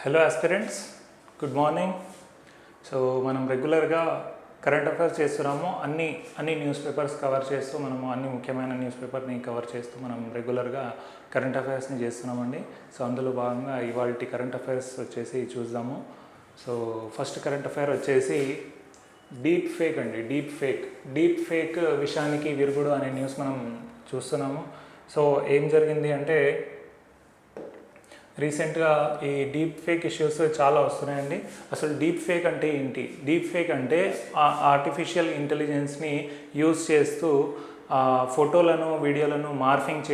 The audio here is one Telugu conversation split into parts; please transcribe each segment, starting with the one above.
Hello aspirants, good morning. So మనం రెగ్యులర్గా కరెంట్ అఫైర్స్ చేస్తున్నాము. అన్ని న్యూస్ పేపర్స్ కవర్ చేస్తూ మనము అన్ని ముఖ్యమైన న్యూస్ పేపర్ని కవర్ చేస్తూ మనం రెగ్యులర్గా కరెంట్ అఫైర్స్ని చేస్తున్నామండి. సో అందులో భాగంగా ఇవాళ కరెంట్ అఫైర్స్ వచ్చేసి చూద్దాము. సో ఫస్ట్ కరెంట్ అఫైర్ వచ్చేసి డీప్ ఫేక్ అండి. డీప్ ఫేక్ విషయానికి విరుగుడు అనే న్యూస్ మనం చూస్తున్నాము. సో ఏం జరిగింది అంటే, రీసెంట్గా ఈ డీప్ ఫేక్ ఇష్యూస్ చాలా వస్తున్నాయండి. అసలు డీప్ ఫేక్ అంటే ఏంటి? డీప్ ఫేక్ అంటే ఆర్టిఫిషియల్ ఇంటెలిజెన్స్ని యూజ్ చేస్తూ ఫోటోలను, వీడియోలను మార్ఫింగ్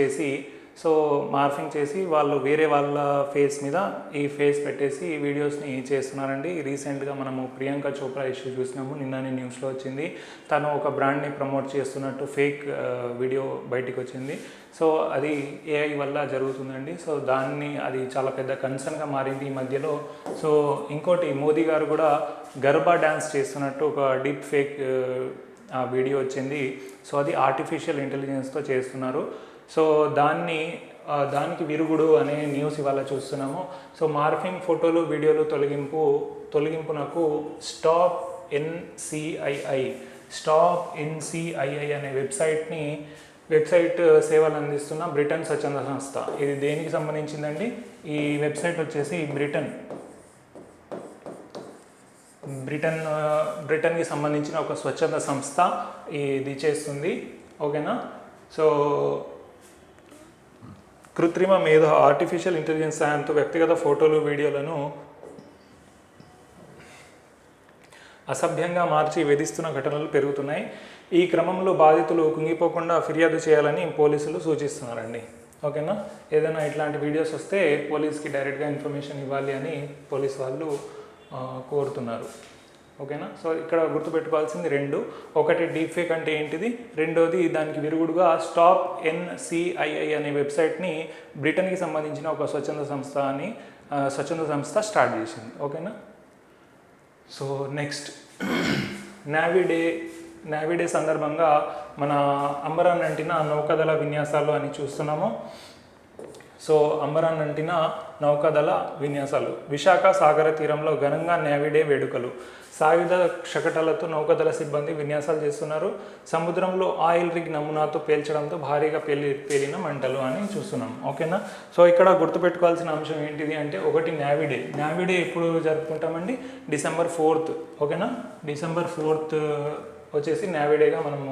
చేసి వాళ్ళు వేరే వాళ్ళ ఫేస్ మీద ఈ ఫేస్ పెట్టేసి ఈ వీడియోస్ని చేస్తున్నారండి. రీసెంట్గా మనము ప్రియాంక చోప్రా ఇష్యూ చూసినాము, నిన్ననే న్యూస్లో వచ్చింది. తను ఒక బ్రాండ్ని ప్రమోట్ చేస్తున్నట్టు ఫేక్ వీడియో బయటికి వచ్చింది. సో అది ఏఐ వల్ల జరుగుతుందండి. సో అది చాలా పెద్ద కన్సర్న్గా మారింది ఈ మధ్యలో. సో ఇంకోటి, మోదీ గారు కూడా గర్బా డ్యాన్స్ చేస్తున్నట్టు ఒక డీప్ ఫేక్ వీడియో వచ్చింది. సో అది ఆర్టిఫిషియల్ ఇంటెలిజెన్స్తో చేస్తున్నారు. సో దానికి విరుగుడు అనే న్యూస్ ఇవాళ చూస్తున్నాము. సో మార్ఫింగ్ ఫోటోలు, వీడియోలు తొలగింపునకు స్టాప్ ఎన్సిఐఐ అనే వెబ్సైట్ సేవలు అందిస్తున్న బ్రిటన్ స్వచ్ఛంద సంస్థ. ఇది దేనికి సంబంధించిందండి? ఈ వెబ్సైట్ వచ్చేసి బ్రిటన్కి సంబంధించిన ఒక స్వచ్ఛంద సంస్థ ఇది చేస్తుంది. ఓకేనా? సో కృత్రిమ మేధ, ఆర్టిఫిషియల్ ఇంటెలిజెన్స్ సాయంతో వ్యక్తిగత ఫోటోలు, వీడియోలను అసభ్యంగా మార్చి వేధిస్తున్న ఘటనలు పెరుగుతున్నాయి. ఈ క్రమంలో బాధితులు కుంగిపోకుండా ఫిర్యాదు చేయాలని పోలీసులు సూచిస్తున్నారండి. ఓకేనా? ఏదైనా ఇట్లాంటి వీడియోస్ వస్తే పోలీస్కి డైరెక్ట్గా ఇన్ఫర్మేషన్ ఇవ్వాలి అని పోలీస్ వాళ్ళు కోరుతున్నారు. ఓకేనా? సో ఇక్కడ గుర్తుపెట్టుకోవాల్సింది రెండు. ఒకటి, డీప్ ఫేక్ అంటే ఏంటిది, రెండోది దానికి విరుగుడుగా స్టాప్ ఎన్సిఐఐ అనే వెబ్సైట్ని బ్రిటన్కి సంబంధించిన ఒక స్వచ్ఛంద సంస్థ స్టార్ట్ చేసింది. ఓకేనా? సో నెక్స్ట్, నావీ డే సందర్భంగా మన అంబరాన్ అంటిన నౌకాదళ విన్యాసాలు అని చూస్తున్నాము. సో అంబరాన్ అంటిన నౌకాదళ విన్యాసాలు. విశాఖ సాగర తీరంలో ఘనంగా నావీ డే వేడుకలు. సాయుధ శకటాలతో నౌకాదళ సిబ్బంది విన్యాసాలు చేస్తున్నారు. సముద్రంలో ఆయిల్ రిగ్ నమూనాతో పేల్చడంతో భారీగా పేలిన మంటలు అని చూస్తున్నాం. ఓకేనా? సో ఇక్కడ గుర్తుపెట్టుకోవాల్సిన అంశం ఏంటిది అంటే, ఒకటి నావీ డే ఎప్పుడు జరుపుకుంటామండి? December 4th. ఓకేనా? December 4th వచ్చేసి నావీ డేగా మనము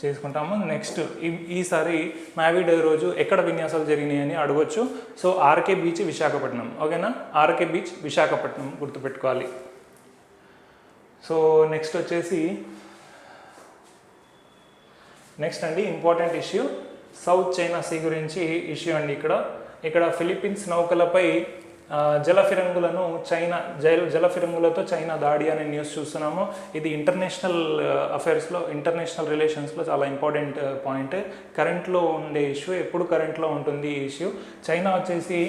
చేసుకుంటాము. నెక్స్ట్, ఈసారి నావీ డే రోజు ఎక్కడ విన్యాసాలు జరిగినాయి అని అడగొచ్చు. So RK beach Visakhapatnam. ఓకేనా? ఆర్కే బీచ్ విశాఖపట్నం గుర్తుపెట్టుకోవాలి. సో నెక్స్ట్ అండి, important issue South China Sea గురించి ఇష్యూ అండి. ఇక్కడ ఫిలిప్పీన్స్ నౌకలపై జలఫిరంగులతో చైనా దాడి అనే న్యూస్ చూస్తున్నాము. ఇది ఇంటర్నేషనల్ అఫైర్స్లో, ఇంటర్నేషనల్ రిలేషన్స్లో చాలా ఇంపార్టెంట్ పాయింట్. కరెంట్లో ఉండే ఇష్యూ, ఎప్పుడు కరెంట్లో ఉంటుంది ఈ ఇష్యూ. చైనా వచ్చేసి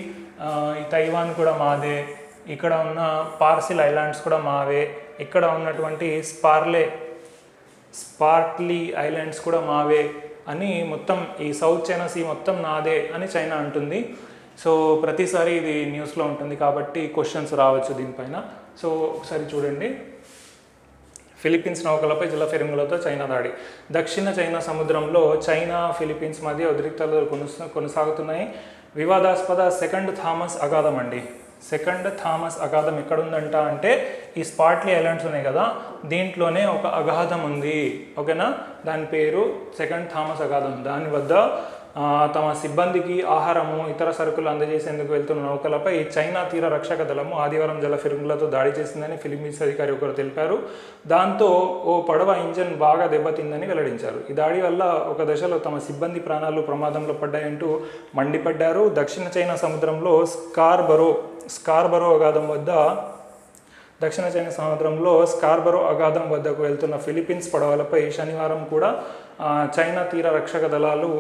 ఈ తైవాన్ కూడా మాదే, ఇక్కడ ఉన్న పార్సిల్ ఐలాండ్స్ కూడా మావే, ఇక్కడ ఉన్నటువంటి స్పార్ట్లీ ఐలాండ్స్ కూడా మావే అని మొత్తం ఈ సౌత్ చైనా సీ మొత్తం నాదే అని చైనా అంటుంది. సో ప్రతిసారి ఇది న్యూస్లో ఉంటుంది కాబట్టి క్వశ్చన్స్ రావచ్చు దీనిపైన. సో ఒకసారి చూడండి, ఫిలిప్పీన్స్ నౌకలపై జలఫిరంగులతో చైనా దాడి. దక్షిణ చైనా సముద్రంలో చైనా, ఫిలిప్పీన్స్ మధ్య ఉద్రిక్తతలు కొనసాగుతున్నాయి. వివాదాస్పద సెకండ్ థామస్ అగాధం అండి. సెకండ్ థామస్ అగాధం ఎక్కడుందంట అంటే, ఈ స్పార్ట్లీ ఐలాండ్స్ ఉన్నాయి కదా, దీంట్లోనే ఒక అగాధం ఉంది. ఓకేనా? దాని పేరు సెకండ్ థామస్ అగాధం. దాని వద్ద తమ సిబ్బందికి ఆహారము, ఇతర సరుకులు అందజేసేందుకు వెళ్తున్న నౌకలపై చైనా తీర రక్షక దళము ఆదివారం జలఫిరంగులతో దాడి చేసిందని ఫిలిప్పీన్స్ అధికారి ఒకరు తెలిపారు. దాంతో ఓ పడవ ఇంజన్ బాగా దెబ్బతిందని వెల్లడించారు. ఈ దాడి వల్ల ఒక దశలో తమ సిబ్బంది ప్రాణాలు ప్రమాదంలో పడ్డాయంటూ మండిపడ్డారు. దక్షిణ చైనా సముద్రంలో స్కార్బరో అగాధం వద్దకు వెళ్తున్న ఫిలిప్పీన్స్ పడవలపై శనివారం కూడా చైనా తీర రక్షక దళాలు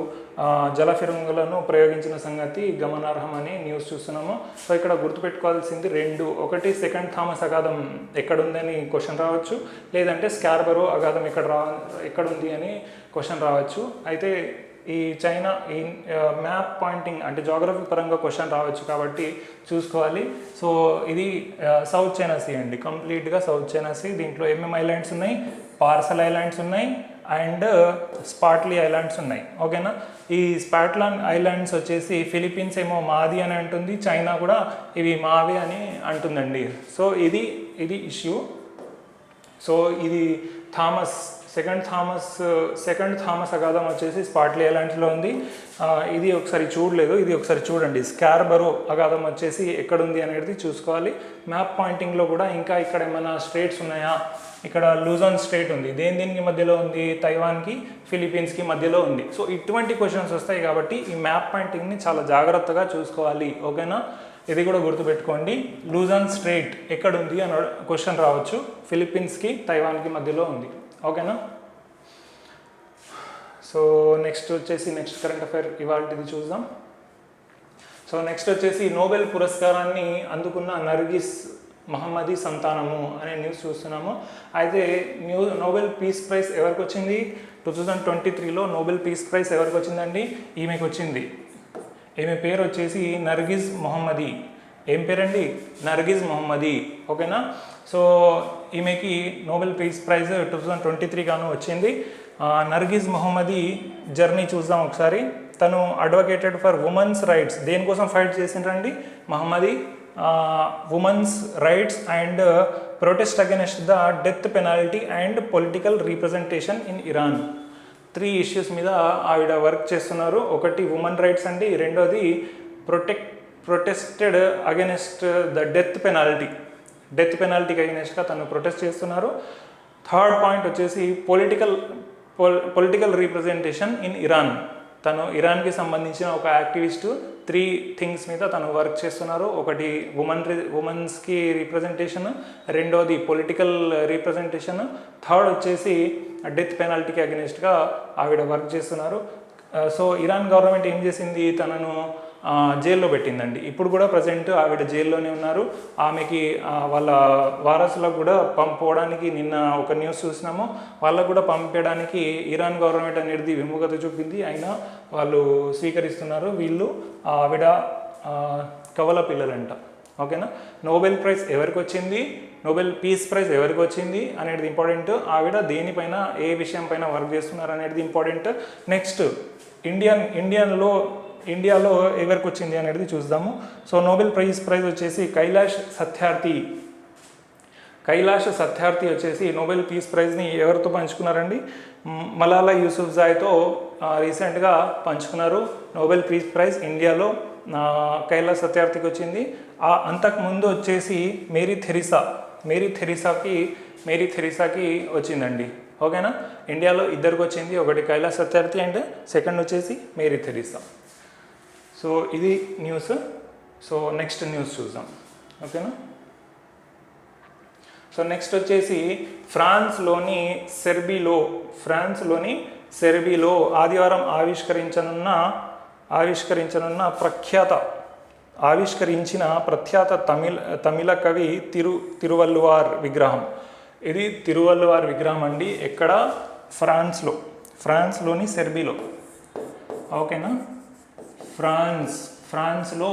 జలఫిరంగులను ప్రయోగించిన సంగతి గమనార్హమని న్యూస్ చూస్తున్నాము. సో ఇక్కడ గుర్తుపెట్టుకోవాల్సింది రెండు. ఒకటి, సెకండ్ థామస్ అగాధం ఎక్కడుందని క్వశ్చన్ రావచ్చు, లేదంటే స్కార్బరో అగాధం ఎక్కడుంది అని క్వశ్చన్ రావచ్చు. అయితే ఈ చైనా ఈ మ్యాప్ పాయింటింగ్ అంటే జాగ్రఫీ పరంగా క్వశ్చన్ రావచ్చు కాబట్టి చూసుకోవాలి. సో ఇది సౌత్ చైనా సీ అండి, కంప్లీట్గా సౌత్ చైనా సీ. దీంట్లో ఏమేమి ఐలాండ్స్ ఉన్నాయి, పార్సల్ ఐలాండ్స్ ఉన్నాయి అండ్ స్పాట్లీ ఐలాండ్స్ ఉన్నాయి. ఓకేనా, ఈ స్పాట్లాన్ ఐలాండ్స్ వచ్చేసి ఫిలిప్పీన్స్ ఏమో మాది అని అంటుంది, చైనా కూడా ఇవి మావి అని అంటుందండి. సో ఇది ఇష్యూ. సో ఇది సెకండ్ థామస్ అగాధం వచ్చేసి స్పాట్లీ ఐలాండ్స్లో ఉంది. ఇది ఒకసారి చూడలేదు, ఇది ఒకసారి చూడండి. స్కార్బరో అగాధం వచ్చేసి ఎక్కడుంది అనేది చూసుకోవాలి. మ్యాప్ పాయింటింగ్లో కూడా ఇంకా ఇక్కడ ఏమైనా స్టేట్స్ ఉన్నాయా, ఇక్కడ లూజాన్ స్టేట్ ఉంది, దేనికి మధ్యలో ఉంది, తైవాన్కి ఫిలిప్పీన్స్కి మధ్యలో ఉంది. సో ఇటువంటి క్వశ్చన్స్ వస్తాయి కాబట్టి ఈ మ్యాప్ పాయింటింగ్ని చాలా జాగ్రత్తగా చూసుకోవాలి. ఓకేనా, ఇది కూడా గుర్తుపెట్టుకోండి. లూజాన్ స్ట్రేట్ ఎక్కడుంది అని క్వశ్చన్ రావచ్చు, ఫిలిప్పీన్స్కి తైవాన్కి మధ్యలో ఉంది. ఓకేనా, సో నెక్స్ట్ కరెంట్ అఫైర్ ఇవాళది చూద్దాం. సో నెక్స్ట్ వచ్చేసి నోబెల్ పురస్కారాన్ని అందుకున్న నర్గిస్ మహమ్మదీ సంతానము అనే న్యూస్ చూస్తున్నాము. అయితే నోబెల్ పీస్ ప్రైజ్ ఎవరికి వచ్చింది? 2023లో నోబెల్ పీస్ ప్రైజ్ ఎవరికి వచ్చిందండి? ఈమెకు వచ్చింది. ఈమె పేరు వచ్చేసి నర్గిస్ మొహమ్మదీ. ఏం పేరండి? నర్గిస్ మొహమ్మదీ. ఓకేనా, సో ఈమెకి నోబెల్ పీస్ ప్రైజ్ 2023 గాను వచ్చింది. నర్గిస్ మొహమ్మదీ జర్నీ చూద్దాం ఒకసారి. తను అడ్వకేటెడ్ ఫర్ ఉమెన్స్ రైట్స్. దేనికోసం ఫైట్ చేసిండ్రండి Mohammadi? Women's rights and protest against the death penalty and political representation in Iran. 3 issues మీద ఆవిడ వర్క్ చేస్తున్నారు. ఒకటి ఉమెన్ రైట్స్ అండి, రెండోది ప్రొటెస్టెడ్ అగెన్స్ట్ ద డెత్ పెనాల్టీకి అగెన్స్ట్గా తను ప్రొటెస్ట్ చేస్తున్నారు. థర్డ్ పాయింట్ వచ్చేసి పొలిటికల్ రీప్రజెంటేషన్ ఇన్ ఇరాన్. తను ఇరాన్కి సంబంధించిన ఒక యాక్టివిస్టు 3 థింగ్స్ మీద తను వర్క్ చేస్తున్నారు. ఒకటి ఉమెన్స్కి రీప్రజెంటేషన్, రెండోది పొలిటికల్ రీప్రజెంటేషన్, థర్డ్ వచ్చేసి డెత్ పెనాల్టీకి అగెనిస్ట్గా ఆవిడ వర్క్ చేస్తున్నారు. సో ఇరాన్ గవర్నమెంట్ ఏం చేసింది? తనను జైల్లో పెట్టిందండి. ఇప్పుడు కూడా ప్రజెంట్ ఆవిడ జైల్లోనే ఉన్నారు. ఆమెకి వాళ్ళ వారసులకు కూడా పంపడానికి నిన్న ఒక న్యూస్ చూసినాము. వాళ్ళకు కూడా పంపించడానికి ఇరాన్ గవర్నమెంట్ అనేది విముఖత చూపింది, అయినా వాళ్ళు స్వీకరిస్తున్నారు. వీళ్ళు ఆవిడ కవల పిల్లలంట. ఓకేనా, నోబెల్ ప్రైజ్ ఎవరికి వచ్చింది, నోబెల్ పీస్ ప్రైజ్ ఎవరికి వచ్చింది అనేది ఇంపార్టెంట్. ఆవిడ దేనిపైన ఏ విషయం పైన వర్క్ చేస్తున్నారు అనేది ఇంపార్టెంట్. నెక్స్ట్ ఇండియాలో ఎవరికి వచ్చింది అనేది చూద్దాము. సో నోబెల్ ప్రైజ్ వచ్చేసి కైలాష్ సత్యార్థి వచ్చేసి నోబెల్ పీస్ ప్రైజ్ని ఎవరితో పంచుకున్నారండి? మలాలా యూసుఫ్జాయ్తో రీసెంట్గా పంచుకున్నారు. నోబెల్ పీస్ ప్రైజ్ ఇండియాలో కైలాష్ సత్యార్థికి వచ్చింది. అంతకుముందు వచ్చేసి మేరీ థెరిసాకి వచ్చిందండి. ఓకేనా, ఇండియాలో ఇద్దరికి వచ్చింది, ఒకటి కైలాష్ సత్యార్థి అండ్ సెకండ్ వచ్చేసి మేరీ థెరిసా. సో ఇది న్యూస్. సో నెక్స్ట్ న్యూస్ చూద్దాం. ఓకేనా, సో నెక్స్ట్ వచ్చేసి ఫ్రాన్స్లోని సెర్బీలో ఆదివారం ఆవిష్కరించిన ప్రఖ్యాత తమిళ కవి తిరువల్లువార్ విగ్రహం. ఇది తిరువల్లువార్ విగ్రహం అండి. ఎక్కడ? ఫ్రాన్స్లోని సెర్బీలో. ఓకేనా, ఫ్రాన్స్లో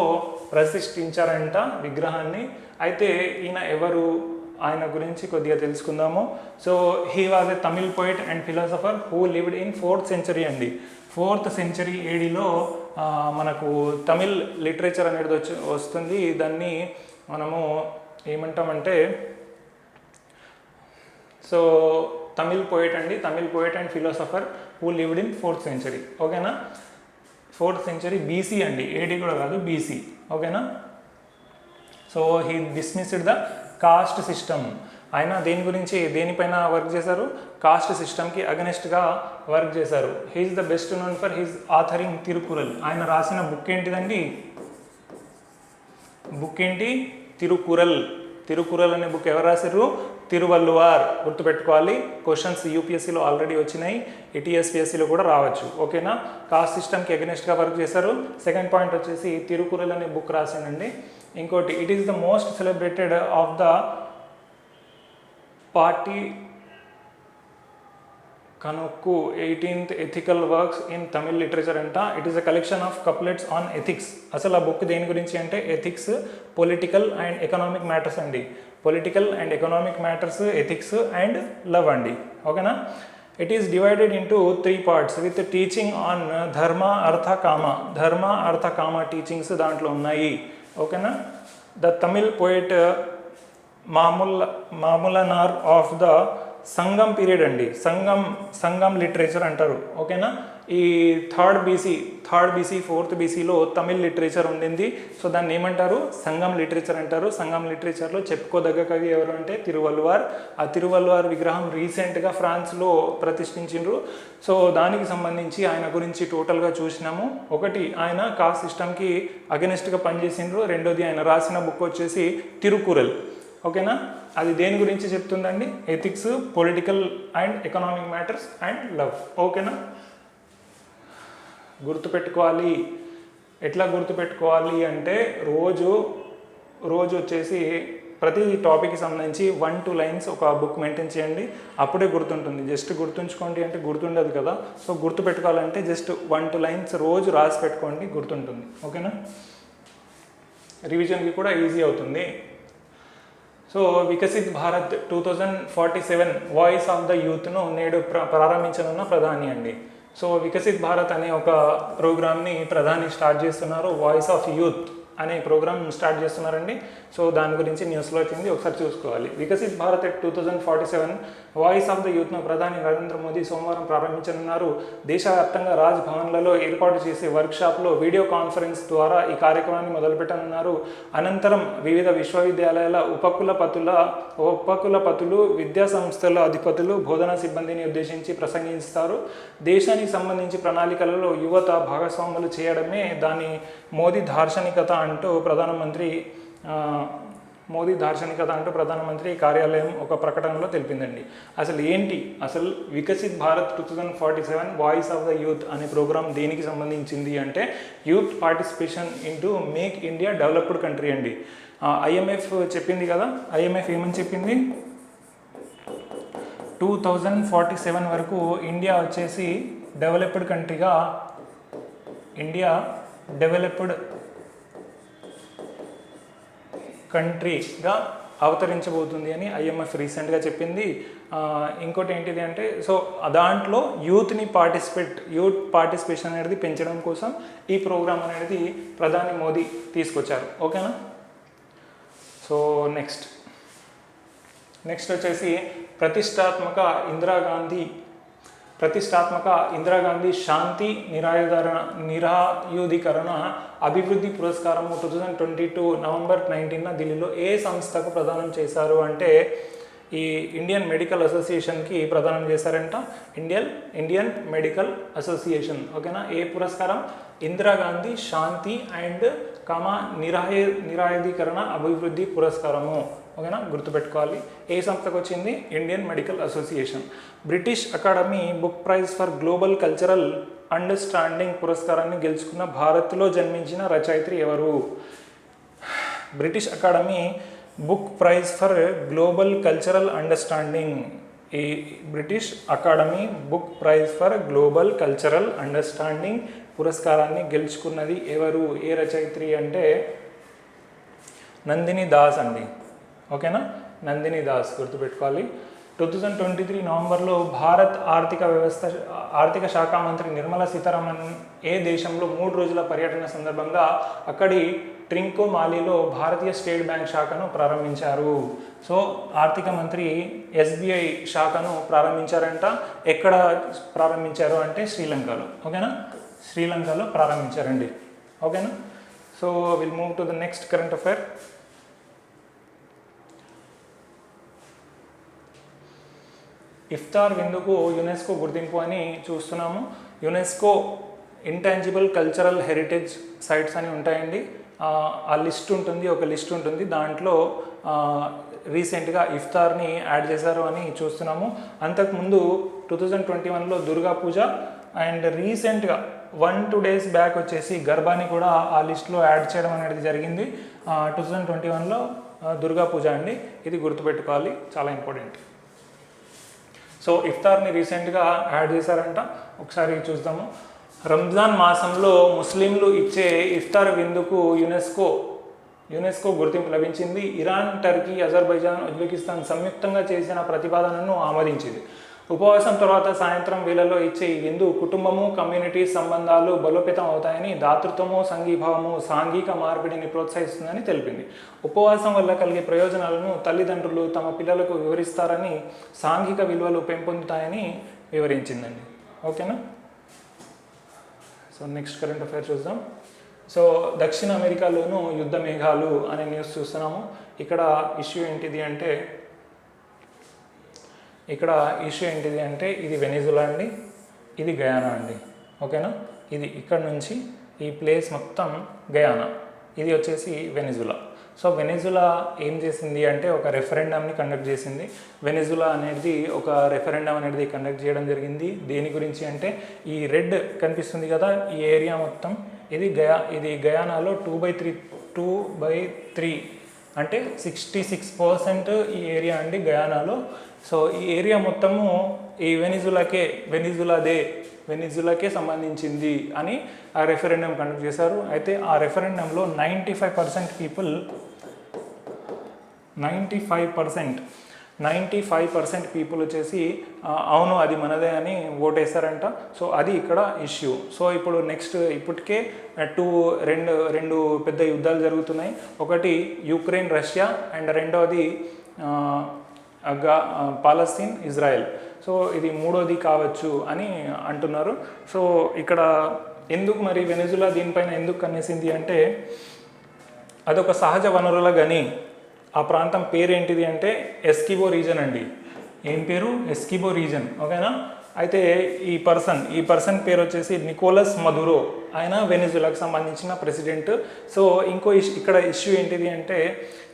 ప్రతిష్ఠించారంట విగ్రహాన్ని. అయితే ఈయన ఎవరు, ఆయన గురించి కొద్దిగా తెలుసుకుందాము. So he was a Tamil poet and philosopher who lived in 4th century అండి. 4th century ADలో మనకు తమిళ్ లిటరేచర్ అనేది వస్తుంది. దాన్ని మనము ఏమంటామంటే, so Tamil poet and philosopher who lived in 4th century. ఓకేనా, 4th century BC అండి, AD కూడా కాదు, BC. ఓకేనా, so he dismissed the caste system. ఆయన దేనిపైన వర్క్ చేశారు? కాస్ట్ సిస్టమ్కి అగెనిస్ట్గా వర్క్ చేశారు. He is the best known for his authoring Thirukkural. ఆయన రాసిన బుక్ ఏంటిదండి? తిరుకురల్ అనే బుక్ ఎవరు రాశారు? తిరువల్లువార్. గుర్తుపెట్టుకోవాలి, క్వశ్చన్స్ యూపీఎస్సీలో ఆల్రెడీ వచ్చినాయి, టీఎస్పీఎస్సీలో కూడా రావచ్చు. ఓకేనా, కాస్ట్ సిస్టమ్కి అగెనిస్ట్గా వర్క్ చేశారు. సెకండ్ పాయింట్ వచ్చేసి తిరుకురల్ అనే బుక్ రాశానండి. ఇంకోటి, it is the most celebrated of the కనుక్కు 18th ethical works in Tamil literature అంట. It is a collection of couplets on ethics. అసలు ఆ బుక్ దేని గురించి అంటే ethics, political and economic matters అండి. Political and economic matters, ethics and love అండి. ఓకేనా. It is divided into 3 parts with teaching on dharma, అర్థ, కామ. ధర్మ, అర్థ, కామ టీచింగ్స్ దాంట్లో ఉన్నాయి. ఓకేనా. The Tamil poet Mamulanar of the Sangam period అండి. సంగం లిటరేచర్ అంటారు. ఓకేనా. ఈ థర్డ్ బీసీ 4th బీసీలో తమిళ్ లిటరేచర్ ఉండింది. సో దాన్ని ఏమంటారు? సంగం లిటరేచర్ అంటారు. సంగం లిటరేచర్లో చెప్పుకోదగ్గ కవి ఎవరు అంటే తిరువల్లువార్. ఆ తిరువల్లువార్ విగ్రహం రీసెంట్గా ఫ్రాన్స్లో ప్రతిష్ఠించిండ్రు. సో దానికి సంబంధించి ఆయన గురించి టోటల్గా చూసినాము. ఒకటి, ఆయన కాస్ట్ సిస్టమ్కి అగెనిస్ట్గా పనిచేసిండ్రు. రెండోది, ఆయన రాసిన బుక్ వచ్చేసి తిరుకురల్. ఓకేనా. అది దేని గురించి చెప్తుందండి? Ethics, political and economic matters and love. ఓకేనా. గుర్తుపెట్టుకోవాలి. ఎట్లా గుర్తుపెట్టుకోవాలి అంటే రోజు వచ్చేసి ప్రతి టాపిక్కి సంబంధించి 1-2 lines ఒక బుక్ మెయింటైన్ చేయండి. అప్పుడే గుర్తుంటుంది. జస్ట్ గుర్తుంచుకోండి అంటే గుర్తుండదు కదా. సో గుర్తుపెట్టుకోవాలంటే జస్ట్ 1-2 lines రోజు రాసి పెట్టుకోండి, గుర్తుంటుంది. ఓకేనా. రివిజన్కి కూడా ఈజీ అవుతుంది. So Viksit Bharat 2047 voice of the యూత్ను నేడు ప్రారంభించనున్న ప్రధాని అండి. సో వికసిత్ భారత్ అనే ఒక ప్రోగ్రామ్ని ప్రధాని స్టార్ట్ చేస్తున్నారు. వాయిస్ ఆఫ్ యూత్ అనే ప్రోగ్రామ్ స్టార్ట్ చేస్తున్నారండి. సో దాని గురించి న్యూస్లో వచ్చింది, ఒకసారి చూసుకోవాలి. Viksit Bharat 2047 voice of the యూత్ను ప్రధాని నరేంద్ర మోదీ సోమవారం ప్రారంభించనున్నారు. దేశవ్యాప్తంగా రాజ్ భవన్లలో ఏర్పాటు చేసే వర్క్షాప్లో వీడియో కాన్ఫరెన్స్ ద్వారా ఈ కార్యక్రమాన్ని మొదలుపెట్టనున్నారు. అనంతరం వివిధ విశ్వవిద్యాలయాల ఉపకులపతులు, విద్యా సంస్థల అధిపతులు, బోధనా సిబ్బందిని ఉద్దేశించి ప్రసంగిస్తారు. దేశానికి సంబంధించి ప్రణాళికలలో యువత భాగస్వాములు చేయడమే దాని మోదీ దార్శనికత అంటూ ప్రధానమంత్రి కార్యాలయం ఒక ప్రకటనలో తెలిపిందండి. అసలు Viksit Bharat 2047 voice of the youth అనే ప్రోగ్రామ్ దేనికి సంబంధించింది అంటే youth participation into make India developed country అండి. IMF చెప్పింది కదా. IMF ఏమని చెప్పింది? 2047 వరకు ఇండియా వచ్చేసి డెవలప్డ్ కంట్రీగా అవతరించబోతుంది అని IMF రీసెంట్గా చెప్పింది. ఇంకోటి ఏంటిది అంటే సో దాంట్లో యూత్ పార్టిసిపేషన్ అనేది పెంచడం కోసం ఈ ప్రోగ్రామ్ అనేది ప్రధాని మోదీ తీసుకొచ్చారు. ఓకేనా. సో నెక్స్ట్ వచ్చేసి ప్రతిష్టాత్మక ఇందిరాగాంధీ శాంతి నిరాయుధీకరణ అభివృద్ధి పురస్కారము 2022 నవంబర్ 19న ఢిల్లీలో ఏ సంస్థకు ప్రదానం చేశారు అంటే ఈ ఇండియన్ మెడికల్ అసోసియేషన్కి ప్రదానం చేశారంట. Indian medical association. ఓకేనా. ఏ పురస్కారం? ఇందిరాగాంధీ శాంతి అండ్ నిరాయుధీకరణ అభివృద్ధి పురస్కారము. ఓకేనా, గుర్తుపెట్టుకోవాలి. ఏ సంస్థకు వచ్చింది? Indian medical association. British academy book prize for global cultural understanding పురస్కారాన్ని గెలుచుకున్న భారత్లో జన్మించిన రచయిత్రి ఎవరు? British academy book prize for global cultural understanding. ఈ British academy book prize for global cultural understanding పురస్కారాన్ని గెలుచుకున్నది ఎవరు? ఏ రచయిత్రి అంటే నందిని దాస్ అండి. ఓకేనా, నందిని దాస్ గుర్తుపెట్టుకోవాలి. 2023 నవంబర్లో భారత్ ఆర్థిక శాఖ మంత్రి నిర్మలా సీతారామన్ ఏ దేశంలో 3 రోజుల పర్యటన సందర్భంగా అక్కడి ట్రింకోమాలీలో భారతీయ స్టేట్ బ్యాంక్ శాఖను ప్రారంభించారు. సో ఆర్థిక మంత్రి SBI శాఖను ప్రారంభించారంట. ఎక్కడ ప్రారంభించారు అంటే శ్రీలంకలో. ఓకేనా, శ్రీలంకలో ప్రారంభించారండి. ఓకేనా. So will move to the next current affair. ఇఫ్తార్ విందుకు యునెస్కో గుర్తింపు అని చూస్తున్నాము. UNESCO intangible cultural heritage sites అని ఉంటాయండి. ఆ లిస్ట్ ఉంటుంది, ఒక లిస్ట్ ఉంటుంది. దాంట్లో రీసెంట్గా ఇఫ్తార్ని యాడ్ చేశారు అని చూస్తున్నాము. అంతకుముందు 2021లో దుర్గా పూజ అండ్ రీసెంట్గా 1-2 days బ్యాక్ వచ్చేసి గర్బాని కూడా ఆ లిస్ట్లో యాడ్ చేయడం అనేది జరిగింది. 2021లో దుర్గా పూజ అండి. ఇది గుర్తుపెట్టుకోవాలి, చాలా ఇంపార్టెంట్. సో ఇఫ్తార్ని రీసెంట్గా యాడ్ చేశారంట, ఒకసారి చూద్దాము. రంజాన్ మాసంలో ముస్లింలు ఇచ్చే ఇఫ్తార్ విందుకు యునెస్కో గుర్తింపు లభించింది. ఇరాన్, టర్కీ, అజర్బైజాన్, ఉజ్బెకిస్తాన్ సంయుక్తంగా చేసిన ప్రతిపాదనను ఆమోదించింది. ఉపవాసం తర్వాత సాయంత్రం వేళల్లో ఇచ్చే ఈ విందు కుటుంబము, కమ్యూనిటీ సంబంధాలు బలోపేతం అవుతాయని, దాతృత్వము, సంఘీభావము, సాంఘిక మార్పిడిని ప్రోత్సహిస్తుందని తెలిపింది. ఉపవాసం వల్ల కలిగే ప్రయోజనాలను తల్లిదండ్రులు తమ పిల్లలకు వివరిస్తారని, సాంఘిక విలువలు పెంపొందుతాయని వివరించిందండి. ఓకేనా. సో నెక్స్ట్ కరెంట్ అఫైర్ చూద్దాం. సో దక్షిణ అమెరికాలోనూ యుద్ధ మేఘాలు అనే న్యూస్ చూస్తున్నాము. ఇక్కడ ఇష్యూ ఏంటిది అంటే ఇది వెనిజులా అండి, ఇది గయానా అండి. ఓకేనా. ఇది ఇక్కడ నుంచి ఈ ప్లేస్ మొత్తం గయానా, ఇది వచ్చేసి వెనిజులా. సో వెనిజులా ఏం చేసింది అంటే ఒక రెఫరెండంని కండక్ట్ చేసింది. వెనిజులా అనేది ఒక రెఫరెండం అనేది కండక్ట్ చేయడం జరిగింది. దేని గురించి అంటే ఈ రెడ్ కనిపిస్తుంది కదా, ఈ ఏరియా మొత్తం ఇది గయానాలో 2/3 అంటే 66% ఈ ఏరియా అండి గయానాలో. సో ఈ ఏరియా మొత్తము ఈ వెనిజులాకే సంబంధించింది అని ఆ రెఫరెండం కండక్ట్ చేశారు. అయితే ఆ రెఫరెండంలో 95% పీపుల్ వచ్చేసి అవును అది మనదే అని ఓటేశారంట. సో అది ఇక్కడ ఇష్యూ. సో ఇప్పుడు నెక్స్ట్ ఇప్పటికే రెండు పెద్ద యుద్ధాలు జరుగుతున్నాయి. ఒకటి యుక్రెయిన్, రష్యా, అండ్ రెండవది పాలస్తీన్, ఇజ్రాయెల్. సో ఇది మూడోది కావచ్చు అని అంటున్నారు. సో ఇక్కడ ఎందుకు మరి వెనిజులా దీనిపైన ఎందుకు కన్నేసింది అంటే అదొక సహజ వనరుల గని. ఆ ప్రాంతం పేరు ఏంటిది అంటే ఎస్కిమో రీజన్ అండి. ఏం పేరు? Eskimo reason. ఓకేనా. అయితే ఈ పర్సన్ పేరు వచ్చేసి నికోలస్ మదురో. ఆయన వెనిజులాకు సంబంధించిన ప్రెసిడెంట్. సో ఇక్కడ ఇష్యూ ఏంటిది అంటే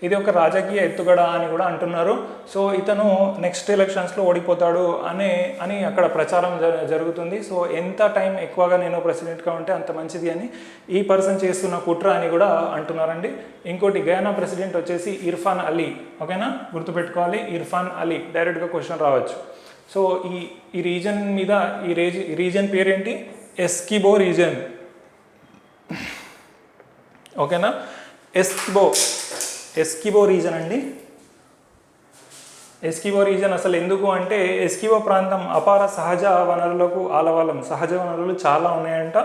ఇది ఒక రాజకీయ ఎత్తుగడ అని కూడా అంటున్నారు. సో ఇతను నెక్స్ట్ ఎలక్షన్స్లో ఓడిపోతాడు అని అక్కడ ప్రచారం జరుగుతుంది. సో ఎంత టైం ఎక్కువగా నేను ప్రెసిడెంట్గా ఉంటే అంత మంచిది అని ఈ పర్సన్ చేస్తున్న కుట్ర అని కూడా అంటున్నారండి. ఇంకోటి గయానా ప్రెసిడెంట్ వచ్చేసి ఇర్ఫాన్ అలీ. ఓకేనా, గుర్తుపెట్టుకోవాలి, ఇర్ఫాన్ అలీ. డైరెక్ట్గా క్వశ్చన్ రావచ్చు. సో ఈ రీజన్ మీద ఈ రీజన్ పేరేంటి? Eskimo reason. ఓకేనా. ఎస్కిమో రీజన్ అండి. ఎస్కిమో రీజన్ అసలు ఎందుకు అంటే ఎస్కిమో ప్రాంతం అపార సహజ వనరులకు ఆలవాలం. సహజ వనరులు చాలా ఉన్నాయంట.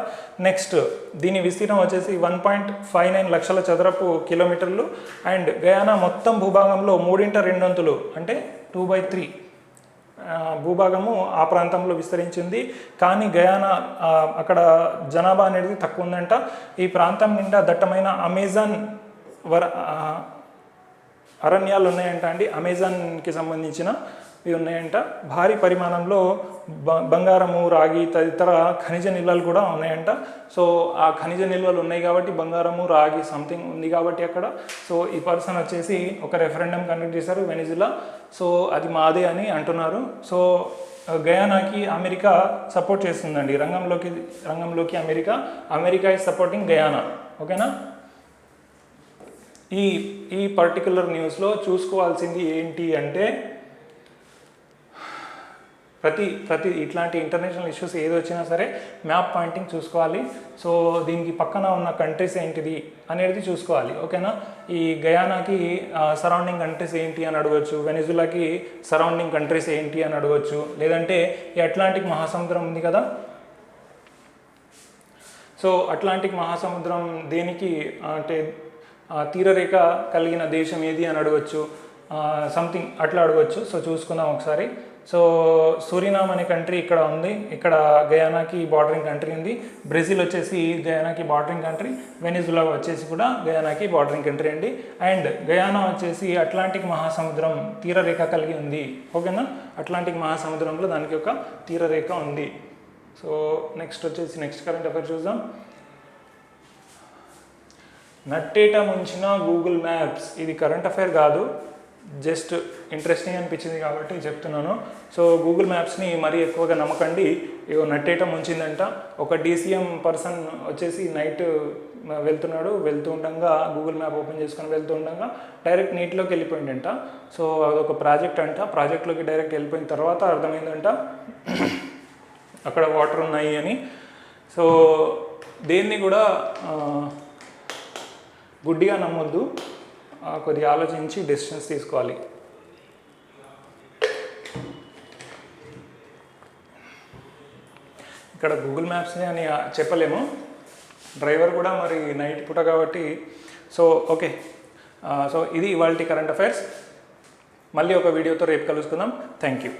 నెక్స్ట్ దీని విస్తీర్ణం వచ్చేసి 1.59 లక్షల చదరపు కిలోమీటర్లు. అండ్ గయానా మొత్తం భూభాగంలో 3/2 అంటే 2/3 భూభాగము ఆ ప్రాంతంలో విస్తరించింది. కానీ గయానా అక్కడ జనాభా అనేది తక్కువ ఉందంట. ఈ ప్రాంతం నిండా దట్టమైన అమెజాన్ అరణ్యాలు ఉన్నాయంట అండి. అమెజాన్కి సంబంధించినవి ఉన్నాయంట. భారీ పరిమాణంలో బంగారము, రాగి తదితర ఖనిజ నిల్వలు కూడా ఉన్నాయంట. సో ఆ ఖనిజ నిల్వలు ఉన్నాయి కాబట్టి బంగారము, రాగి సంథింగ్ ఉంది కాబట్టి అక్కడ. సో ఈ పర్సన్ వచ్చేసి ఒక రెఫరెండం కండక్ట్ చేశారు వెనిజులా. సో అది మాదే అని అంటున్నారు. సో గయానాకి అమెరికా సపోర్ట్ చేస్తుందండి. రంగంలోకి అమెరికా ఈజ్ సపోర్టింగ్ గయానా. ఓకేనా. ఈ పర్టికులర్ న్యూస్లో చూసుకోవాల్సింది ఏంటి అంటే ప్రతి ఇట్లాంటి ఇంటర్నేషనల్ ఇష్యూస్ ఏది వచ్చినా సరే మ్యాప్ పాయింటింగ్ చూసుకోవాలి. సో దీనికి పక్కన ఉన్న కంట్రీస్ ఏంటిది అనేది చూసుకోవాలి. ఓకేనా. ఈ గయానాకి సరౌండింగ్ కంట్రీస్ ఏంటి అని అడగవచ్చు, వెనిజులాకి సరౌండింగ్ కంట్రీస్ ఏంటి అని అడగవచ్చు, లేదంటే ఈ అట్లాంటిక్ మహాసముద్రం ఉంది కదా. సో అట్లాంటిక్ మహాసముద్రం దేనికి అంటే తీరరేఖ కలిగిన దేశం ఏది అని అడగవచ్చు, సంథింగ్ అట్లా అడగవచ్చు. సో చూసుకుందాం ఒకసారి. సో సూరినామ్ అనే కంట్రీ ఇక్కడ ఉంది. ఇక్కడ గయానాకి బార్డరింగ్ కంట్రీ ఉంది. బ్రెజిల్ వచ్చేసి గయానాకి బార్డరింగ్ కంట్రీ. వెనిజులా వచ్చేసి కూడా గయానాకి బార్డరింగ్ కంట్రీ అండి. అండ్ గయానా వచ్చేసి అట్లాంటిక్ మహాసముద్రం తీరరేఖ కలిగి ఉంది. ఓకేనా. అట్లాంటిక్ మహాసముద్రంలో దానికి ఒక తీరరేఖ ఉంది. సో నెక్స్ట్ కరెంట్ అఫైర్ చూద్దాం. నట్టేట ముంచిన గూగుల్ మ్యాప్స్. ఇది కరెంట్ అఫైర్ కాదు, జస్ట్ ఇంట్రెస్టింగ్ అనిపించింది కాబట్టి చెప్తున్నాను. సో గూగుల్ మ్యాప్స్ని మరీ ఎక్కువగా నమ్మకండి. ఇగో నట్టేయటం ఉంచిందంట. ఒక DCM పర్సన్ వచ్చేసి నైట్ వెళ్తూ ఉండగా గూగుల్ మ్యాప్ ఓపెన్ చేసుకొని వెళ్తూ ఉండగా డైరెక్ట్ నీటిలోకి వెళ్ళిపోయిందంట. సో అదొక ప్రాజెక్ట్ అంట. ప్రాజెక్ట్లోకి డైరెక్ట్ వెళ్ళిపోయిన తర్వాత అర్థమైందంట అక్కడ వాటర్ ఉన్నాయి అని. సో దేన్ని కూడా గుడ్డిగా నమ్మొద్దు, కొద్దిగా ఆలోచించి డెసిషన్స్ తీసుకోవాలి. ఇక్కడ గూగుల్ మ్యాప్స్ని అని చెప్పలేము, డ్రైవర్ కూడా మరి నైట్ పూట కాబట్టి. సో ఓకే, సో ఇది ఇవాల్టి కరెంట్ అఫైర్స్. మళ్ళీ ఒక వీడియోతో రేపు కలుసుకుందాం. Thank you.